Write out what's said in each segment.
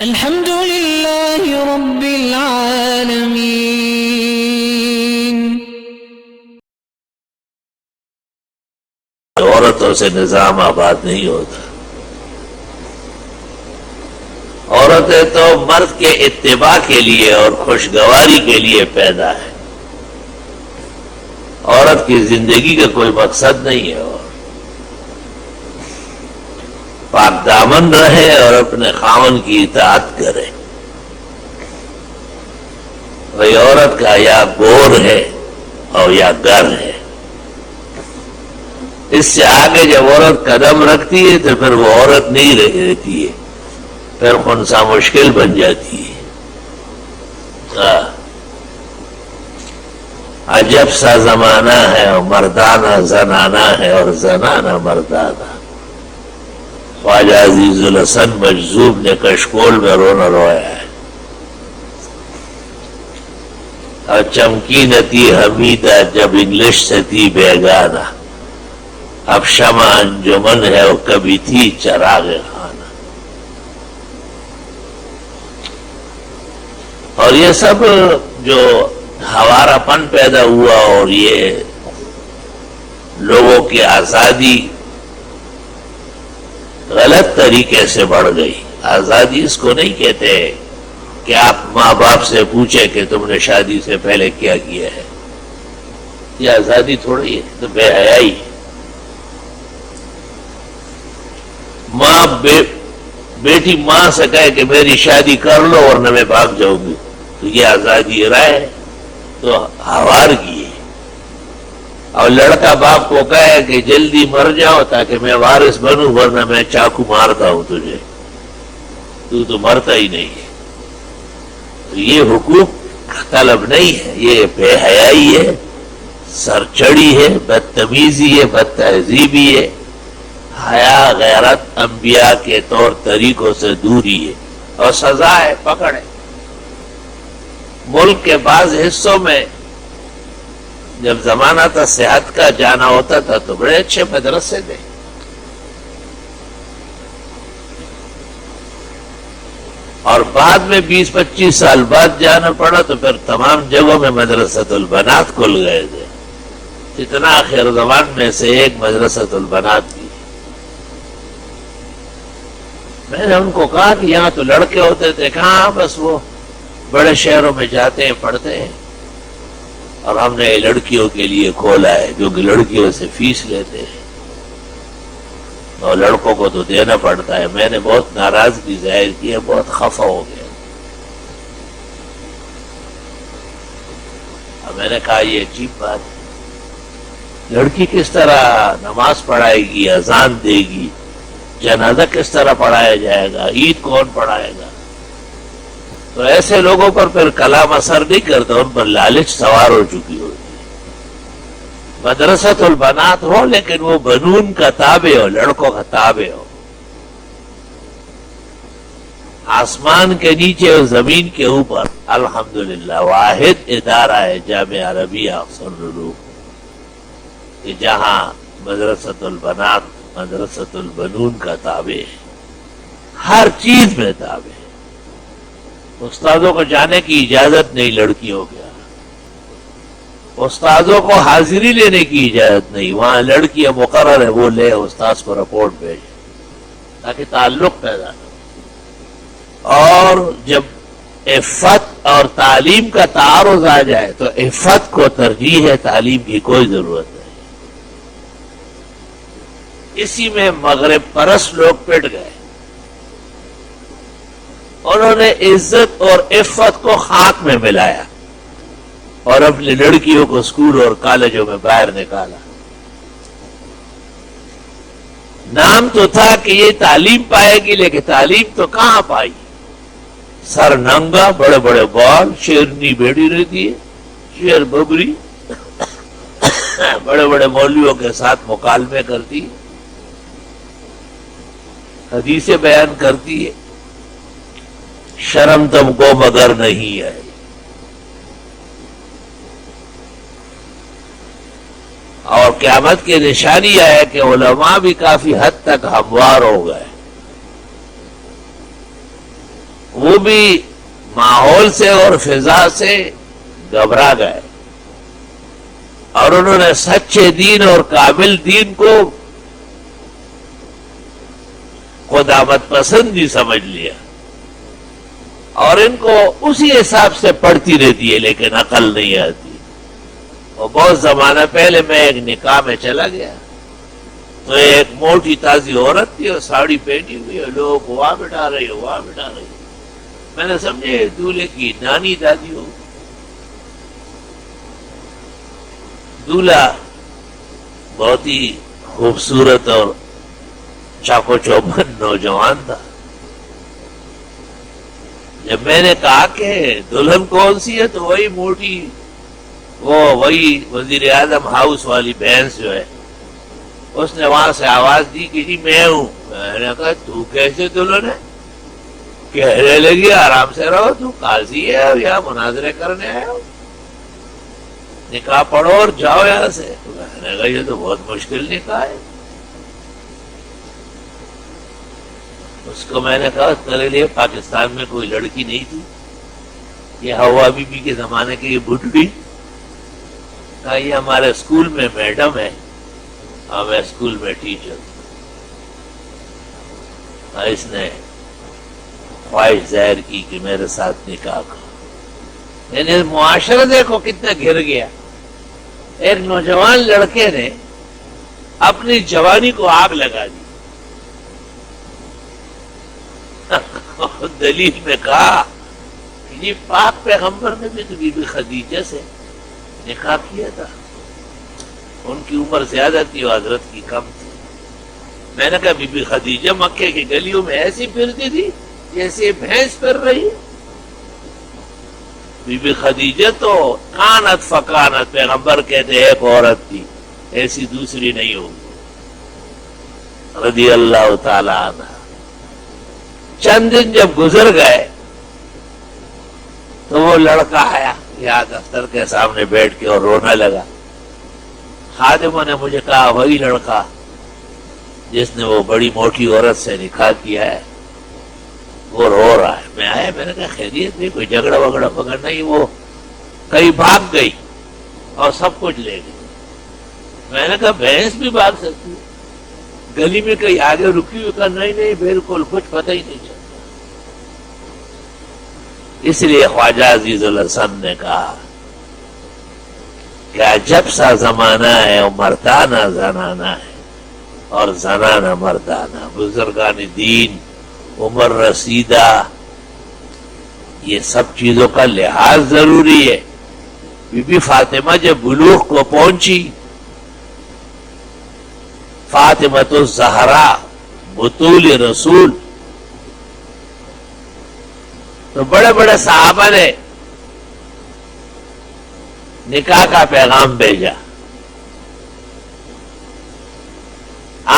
الحمد لله رب العالمين. عورتوں سے نظام آباد نہیں ہوتا. عورتیں تو مرد کے اتباع کے لیے اور خوشگواری کے لیے پیدا ہے. عورت کی زندگی کا کوئی مقصد نہیں ہے. اور پاک دامن رہے اور اپنے خاوند کی اطاعت کرے. وہی عورت کا یا گور ہے اور یا گر ہے. اس سے آگے جب عورت قدم رکھتی ہے تو پھر وہ عورت نہیں رہتی ہے، پھر خنثی مشکل بن جاتی ہے. عجب سا زمانہ ہے، اور مردانہ زنانہ ہے اور زنانہ مردانہ. خواجہ عزیز الحسن مجذوب نے کشکول میں رونا رویا ہے. اور چمکی نہ تھی حمیدہ جب انگلش سے تھی بیگانہ، اب شمع انجمن ہے اور کبھی تھی چراغ خانہ. اور یہ سب جو ہمارا پن پیدا ہوا اور یہ لوگوں کی آزادی غلط طریقے سے بڑھ گئی. آزادی اس کو نہیں کہتے کہ آپ ماں باپ سے پوچھیں کہ تم نے شادی سے پہلے کیا کیا ہے. یہ آزادی تھوڑی ہے، تو بے حیائی. ماں بیٹی ماں سے کہے کہ میری شادی کر لو ورنہ میں بھاگ جاؤں گی، تو یہ آزادی رائے تو ہوار کی ہے. اور لڑکا باپ کو کہے کہ جلدی مر جاؤ تاکہ میں وارث بنوں ورنہ میں چاقو مارتا ہوں تجھے، تو مرتا ہی نہیں ہے. تو یہ حقوق طلب نہیں ہے، یہ بے حیائی ہے، سرچڑی ہے، بدتمیزی ہے، بد تہذیبی ہے. حیا غیرت انبیاء کے طور طریقوں سے دوری ہے اور سزا ہے، پکڑ ہے. ملک کے بعض حصوں میں جب زمانہ تھا صحت کا جانا ہوتا تھا تو بڑے اچھے مدرسے تھے. اور بعد میں 20-25 سال بعد جانا پڑا تو پھر تمام جگہوں میں مدرسۃ البنات کھل گئے تھے. اتنا آخر زمان میں سے ایک مدرسۃ البنات بھی. میں نے ان کو کہا کہ یہاں تو لڑکے ہوتے تھے. کہاں، بس وہ بڑے شہروں میں جاتے ہیں پڑھتے ہیں، اور ہم نے لڑکیوں کے لیے کھولا ہے جو کہ لڑکیوں سے فیس لیتے ہیں اور لڑکوں کو تو دینا پڑتا ہے. میں نے بہت ناراضگی ظاہر کی ہے، بہت خفا ہو گیا. اور میں نے کہا یہ عجیب بات ہے، لڑکی کس طرح نماز پڑھائے گی، اذان دے گی، جنازہ کس طرح پڑھایا جائے گا، عید کون پڑھائے گا؟ تو ایسے لوگوں پر پھر کلام اثر نہیں کرتا، ان پر لالچ سوار ہو چکی ہوتی ہے. مدرسۃ البنات ہو لیکن وہ بنون کا تابع ہو، لڑکوں کا تابع ہو. آسمان کے نیچے اور زمین کے اوپر الحمدللہ واحد ادارہ ہے جامعہ عربیہ احسن العلوم، کہ جہاں مدرسۃ البنات مدرسۃ البنون کا تابع ہے، ہر چیز میں تابع ہے. استادوں کو جانے کی اجازت نہیں لڑکیوں کے. استادوں کو حاضری لینے کی اجازت نہیں. وہاں لڑکیاں مقرر ہے، وہ لے استاذ کو رپورٹ بھیجے تاکہ تعلق پیدا ہو. اور جب عفت اور تعلیم کا تعارض آ جائے تو عفت کو ترجیح ہے، تعلیم کی کوئی ضرورت نہیں. اسی میں مغرب پرست لوگ پٹ گئے. انہوں نے عزت اور عفت کو خاک میں ملایا اور اپنی لڑکیوں کو اسکول اور کالجوں میں باہر نکالا. نام تو تھا کہ یہ تعلیم پائے گی، لیکن تعلیم تو کہاں پائی. سر ننگا، بڑے بڑے بال، شیرنی بیڑی رہتی ہے، شیر ببری، بڑے بڑے مولویوں کے ساتھ مکالمے کرتی ہے، حدیثیں بیان کرتی ہے. شرم تم کو مگر نہیں آئی. اور قیامت کی نشانی ہے کہ علماء بھی کافی حد تک ہموار ہو گئے. وہ بھی ماحول سے اور فضا سے گھبرا گئے اور انہوں نے سچے دین اور کامل دین کو قدامت پسندی سمجھ لیا اور ان کو اسی حساب سے پڑھتی رہتی ہے لیکن عقل نہیں آتی. اور بہت زمانہ پہلے میں ایک نکاح میں چلا گیا تو ایک موٹی تازی عورت تھی اور ساڑی پہنی ہوئی اور لوگ وہاں بٹھا رہی ہو وہاں بٹھا رہی ہو. میں نے سمجھے دولہے کی نانی دادی ہو. دولہا بہت ہی خوبصورت اور چاقو چوبند نوجوان تھا. جب میں نے کہا کہ دلہن کون سی ہے تو وہی موٹی وہی وزیر اعظم ہاؤس والی بہنس جو ہے اس نے وہاں سے آواز دی کہ جی میں ہوں. میں نے کہا تو کیسے دلہن ہے؟ کہنے لگی آرام سے رہو تو قاضی ہے اور یہاں مناظرے کرنے آئے ہو نکاح پڑھو اور جاؤ یہاں سے. تو میں نے کہا یہ تو بہت مشکل نکاح ہے. اس کو میں نے کہا تیرے لیے پاکستان میں کوئی لڑکی نہیں تھی؟ یہ ہوا بی بی کے زمانے کی یہ بڈھی. کہا یہ ہمارے اسکول میں میڈم ہے اور میں اسکول میں ٹیچر ہوں. اس نے خواہش ظاہر کی کہ میرے ساتھ نکاح کرو. یعنی معاشرہ دیکھو کتنا گر گیا. ایک نوجوان لڑکے نے اپنی جوانی کو آگ لگا دی. دلیل میں کہا کہ یہ پاک پیغمبر نے بھی تو بی بی خدیجہ سے نکاح کیا تھا. ان کی عمر زیادہ تھی اور حضرت کی کم تھی. میں نے کہا بی بی خدیجہ مکے کی گلیوں میں ایسی پھرتی تھی جیسے بھینس پھر رہی. بی بی خدیجہ تو کانت فکانت پیغمبر کہتے ایک عورت تھی ایسی دوسری نہیں ہوگی رضی اللہ تعالی عنہ. چند دن جب گزر گئے تو وہ لڑکا آیا یہاں دفتر کے سامنے بیٹھ کے اور رونا لگا. خادموں نے مجھے کہا وہی لڑکا جس نے وہ بڑی موٹی عورت سے نکاح کیا ہے وہ رو رہا ہے. میں آیا میں نے کہا خیریت نہیں کوئی جھگڑا وگڑا پکڑ نہیں. وہ کہیں بھاگ گئی اور سب کچھ لے گئی. میں نے کہا بھینس بھی بھاگ سکتی ہے. گلی میں کہیں آگے رکی ہوئی. کہا نہیں بالکل کچھ پتہ ہی نہیں چلتا. اس لیے خواجہ عزیز الحسن نے کہا کہ عجب سا زمانہ ہے اور مردانہ زنانہ ہے اور زنانہ مردانہ. بزرگان دین عمر رسیدہ یہ سب چیزوں کا لحاظ ضروری ہے. بی بی فاطمہ جب بلوغ کو پہنچی فاطمۃ الزہرا بطول رسول تو بڑے بڑے صحابہ نے نکاح کا پیغام بھیجا.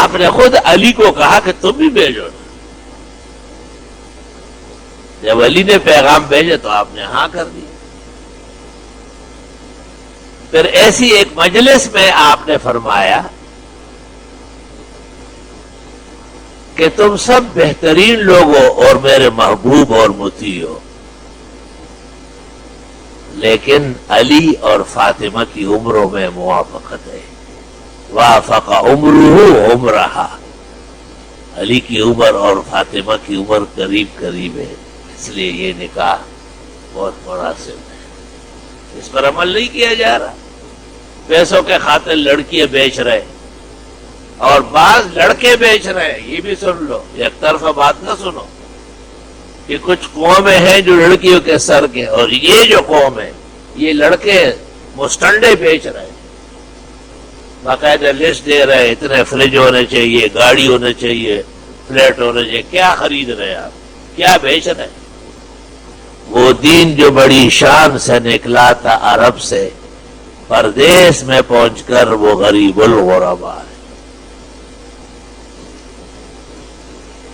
آپ نے خود علی کو کہا کہ تم بھی بھیجو. جب علی نے پیغام بھیجا تو آپ نے ہاں کر دی. پھر ایسی ایک مجلس میں آپ نے فرمایا کہ تم سب بہترین لوگ ہو اور میرے محبوب اور مطیع ہو لیکن علی اور فاطمہ کی عمروں میں موافقت ہے. وافق عمرہ عمرہا. علی کی عمر اور فاطمہ کی عمر قریب قریب ہے اس لیے یہ نکاح بہت مناسب ہے. اس پر عمل نہیں کیا جا رہا. پیسوں کے خاطر لڑکیاں بیچ رہے اور بعض لڑکے بیچ رہے. یہ بھی سن لو ایک طرفہ بات نہ سنو کہ کچھ قومیں ہیں جو لڑکیوں کے سر کے اور یہ جو قوم ہے یہ لڑکے مستنڈے بیچ رہے باقاعدہ لسٹ دے رہے اتنے فریج ہونے چاہیے گاڑی ہونے چاہیے فلیٹ ہونے چاہیے. کیا خرید رہے آپ کیا بیچ رہے؟ وہ دین جو بڑی شان سے نکلا تھا عرب سے پردیس میں پہنچ کر وہ غریب الغربا ہے.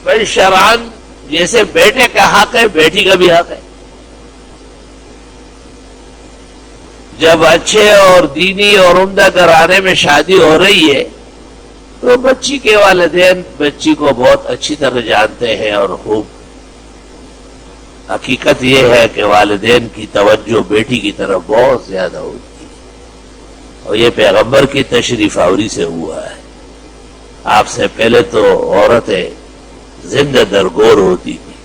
بھائی شرعن جیسے بیٹے کا حق ہے بیٹی کا بھی حق ہے. جب اچھے اور دینی اور عمدہ گھرانے میں شادی ہو رہی ہے تو بچی کے والدین بچی کو بہت اچھی طرح جانتے ہیں اور خوب حقیقت یہ ہے کہ والدین کی توجہ بیٹی کی طرف بہت زیادہ ہوتی ہے، اور یہ پیغمبر کی تشریف آوری سے ہوا ہے۔ آپ سے پہلے تو عورتیں زندہ درگور ہوتی تھی،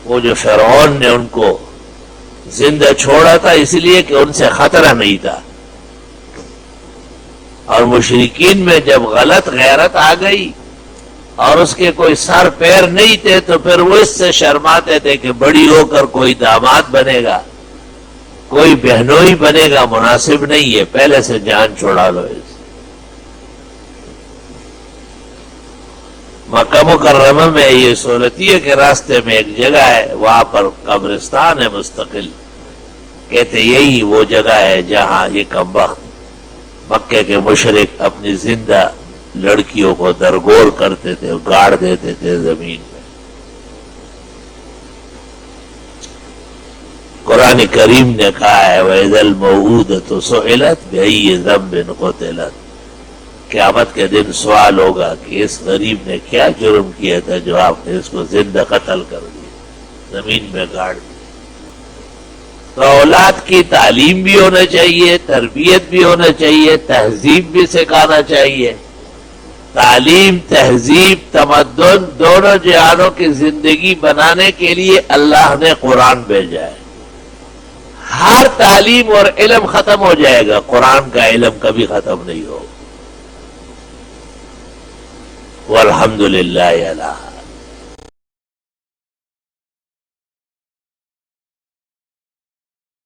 وہ جو فرعون نے ان کو زندہ چھوڑا تھا اس لیے کہ ان سے خطرہ نہیں تھا، اور مشرکین میں جب غلط غیرت آ گئی اور اس کے کوئی سر پیر نہیں تھے تو پھر وہ اس سے شرماتے تھے کہ بڑی ہو کر کوئی داماد بنے گا، کوئی بہنوئی بنے گا، مناسب نہیں ہے، پہلے سے جان چھوڑا لو اس۔ مکہ مکرمہ میں یہ سہولتی کے راستے میں ایک جگہ ہے، وہاں پر قبرستان ہے مستقل، کہتے یہی وہ جگہ ہے جہاں یہ کمبخت مکے کے مشرک اپنی زندہ لڑکیوں کو درگور کرتے تھے، گاڑ دیتے تھے زمین میں۔ قرآن کریم نے کہا ہے وَإِذَا الْمَوْءُودَةُ سُئِلَتْ بِأَيِّ ذَنبٍ قُتِلَتْ، قیامت کے دن سوال ہوگا کہ اس غریب نے کیا جرم کیا تھا جو آپ نے اس کو زندہ قتل کر دیا، زمین میں گاڑ دیا۔ تو اولاد کی تعلیم بھی ہونا چاہیے، تربیت بھی ہونا چاہیے، تہذیب بھی سکھانا چاہیے۔ تعلیم، تہذیب، تمدن دونوں جہانوں کی زندگی بنانے کے لیے اللہ نے قرآن بھیجا ہے۔ ہر تعلیم اور علم ختم ہو جائے گا، قرآن کا علم کبھی ختم نہیں ہوگا۔ والحمدللہ علی